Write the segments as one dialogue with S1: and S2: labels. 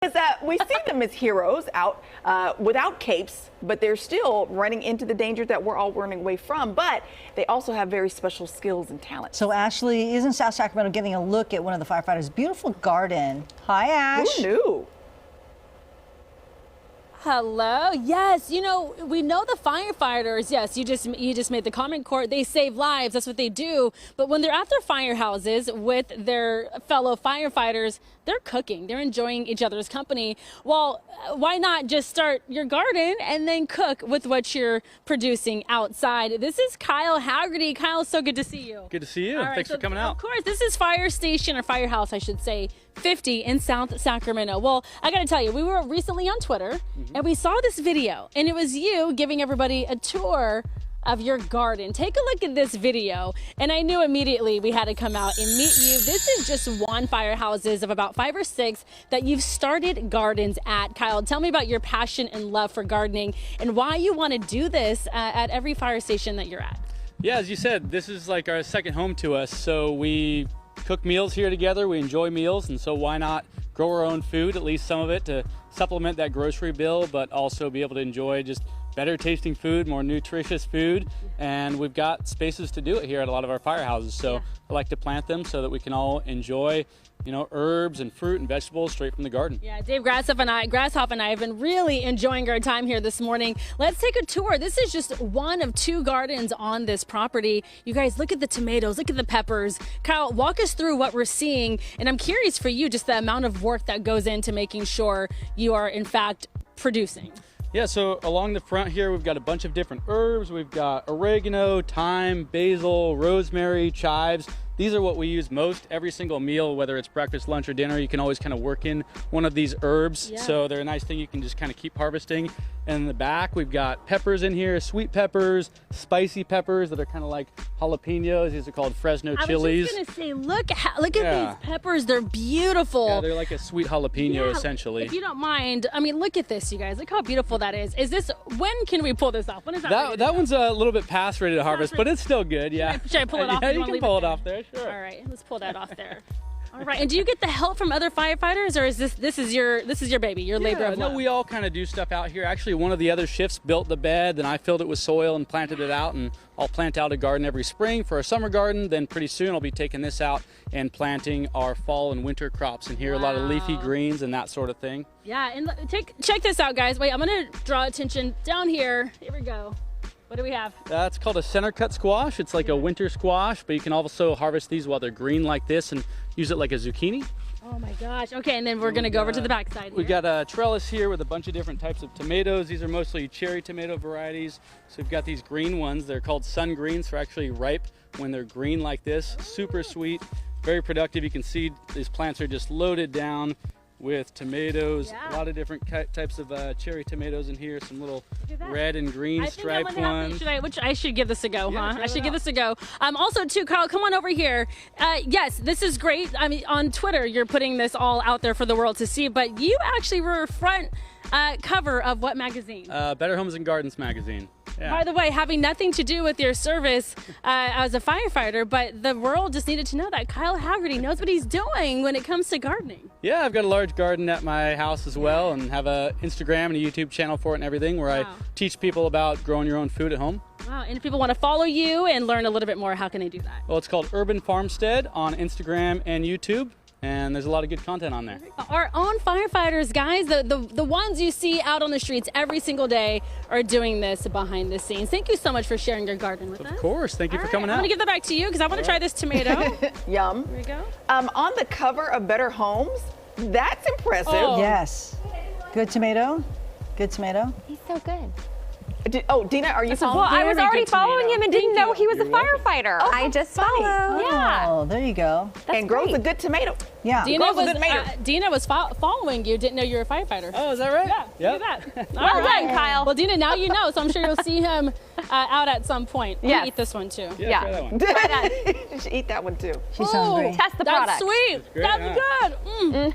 S1: Is that we see them as heroes out without capes, but they're still running into the dangers that we're all running away from. But they also have very special skills and talents.
S2: So Ashley is in South Sacramento getting a look at one of the firefighters' beautiful garden. Hi, Ash.
S1: Who knew?
S3: Hello. Yes, you know, we know the firefighters. Yes, you just made the comment, Court. They save lives. That's what they do. But when they're at their firehouses with their fellow firefighters, they're cooking. They're enjoying each other's company. Well, why not just start your garden and then cook with what you're producing outside? This is Kyle Hagerty. Kyle, so good to see you.
S4: Good to see you.
S3: Right,
S4: Thanks for coming out.
S3: Of course, this is Fire Station, or Firehouse, I should say, 50 in South Sacramento. Well, I got to tell you, we were recently on Twitter and we saw this video, and it was you giving everybody a tour of your garden. Take a look at this video, and I knew immediately we had to come out and meet you. This is just one Firehouses of about 5 or 6 that you've started gardens at. Kyle, tell me about your passion and love for gardening and why you want to do this at every fire station that you're at.
S4: Yeah, as you said, this is like our second home to us. So we cook meals here together. We enjoy meals, and so why not grow our own food, at least some of it, to supplement that grocery bill, but also be able to enjoy just better tasting food, more nutritious food. And we've got spaces to do it here at a lot of our firehouses. So I like to plant them so that we can all enjoy, you know, herbs and fruit and vegetables straight from the garden.
S3: Yeah, Dave Grasshoff and I have been really enjoying our time here this morning. Let's take a tour. This is just one of 2 gardens on this property. You guys, look at the tomatoes, look at the peppers. Kyle, walk us through what we're seeing. And I'm curious for you, just the amount of work that goes into making sure you are in fact producing.
S4: Yeah, so along the front here, we've got a bunch of different herbs. We've got oregano, thyme, basil, rosemary, chives. These are what we use most every single meal, whether it's breakfast, lunch, or dinner. You can always kind of work in one of these herbs.
S3: Yeah.
S4: So they're a nice thing you can just kind of keep harvesting. And in the back, we've got peppers in here, sweet peppers, spicy peppers that are kind of like jalapenos. These are called Fresno chilies.
S3: I was just gonna say, look at these peppers. They're beautiful.
S4: Yeah, they're like a sweet jalapeno, essentially.
S3: If you don't mind, I mean, look at this, you guys. Look how beautiful that is. Is this, when can we pull this off? When is that?
S4: That one's a little bit past ready to harvest, but it's still good. Yeah.
S3: Should I pull it off?
S4: Yeah, you can pull it off there. Sure.
S3: All right, let's pull that off there. All right, and do you get the help from other firefighters, or is this is your baby, your labor of love?
S4: No, we all kind of do stuff out here. Actually, one of the other shifts built the bed, then I filled it with soil and planted it out, and I'll plant out a garden every spring for a summer garden. Then pretty soon I'll be taking this out and planting our fall and winter crops in here. A lot of leafy greens and that sort of thing.
S3: Yeah, and check this out, guys. Wait, I'm gonna draw attention down here. Here we go. What do we have?
S4: That's called a center cut squash. It's like a winter squash, but you can also harvest these while they're green like this and use it like a zucchini.
S3: Oh my gosh. Okay, and then we're gonna go over to the back side.
S4: We've got a trellis here with a bunch of different types of tomatoes. These are mostly cherry tomato varieties. So we've got these green ones. They're called sun greens. They're actually ripe when they're green like this. Super sweet, very productive. You can see these plants are just loaded down with tomatoes, a lot of different types of cherry tomatoes in here, some little red and green striped ones.
S3: I should give this a go,
S4: Yeah,
S3: huh? I should give this a go. Also, too, Kyle, come on over here. Yes, this is great. I mean, on Twitter, you're putting this all out there for the world to see, but you actually were front cover of what magazine?
S4: Better Homes and Gardens magazine. Yeah.
S3: By the way, having nothing to do with your service as a firefighter, but the world just needed to know that Kyle Hagerty knows what he's doing when it comes to gardening.
S4: Yeah, I've got a large garden at my house as well, and have a Instagram and a YouTube channel for it and everything, where I teach people about growing your own food at home.
S3: Wow, and if people want to follow you and learn a little bit more, how can they do that?
S4: Well, it's called Urban Farmstead on Instagram and YouTube. And there's a lot of good content on there.
S3: Our own firefighters, guys, the ones you see out on the streets every single day are doing this behind the scenes. Thank you so much for sharing your garden with us.
S4: Of course. Thank you for coming out.
S3: I'm going to give that back to you because I want to try this tomato.
S1: Yum.
S3: Here we go.
S1: On the cover of Better Homes, that's impressive.
S3: Oh.
S2: Yes. Good tomato. Good tomato.
S5: He's so good.
S1: Dina, are you following?
S5: Well, I was already following him and didn't know he was a firefighter. I just followed. Yeah.
S2: Oh, there you go.
S1: And grows a good tomato.
S2: Yeah.
S3: Dina was following you, didn't know you were a firefighter.
S4: Oh, is that right?
S3: Yeah, look at that.
S5: Well done, Kyle.
S3: Well, Dina, now you know, so I'm sure you'll see him out at some point.
S5: Yeah.
S3: Eat this one too.
S4: Yeah. Try that one.
S5: Try that.
S1: You should eat that one too.
S2: She's hungry.
S5: Test the
S3: That's
S5: product.
S3: sweet.
S4: Great,
S3: That's good.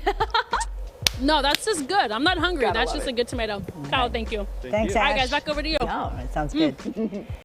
S3: No, that's just good. I'm not hungry.
S1: Gotta
S3: That's
S1: love
S3: just
S1: it.
S3: a good tomato. Kyle, thank you.
S2: Thanks,
S4: you.
S2: Ash.
S3: All right, guys, back over to you.
S2: Oh, it sounds good.